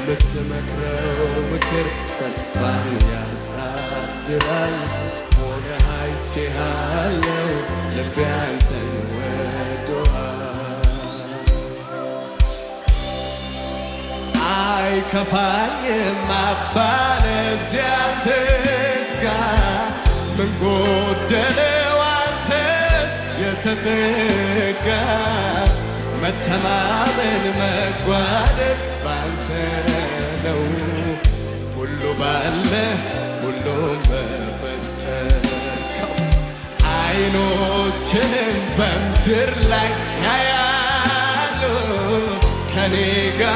የምትመክረው ምክር ተስፋን ያሳድራል። ሆነህ አይቼሃለሁ ልቤ አንተን ወዶሃል። አይከፋኝም አባ ለዚያ ትስጋ ምን ጎደለው አንተ የተጠጋ መተማመን መጓደል ባንተ ነው። ሁሉ ባለ ሁሉም በፈጠርከው አይኖችንም በምድር ላይ ያያሉ ከኔ ጋር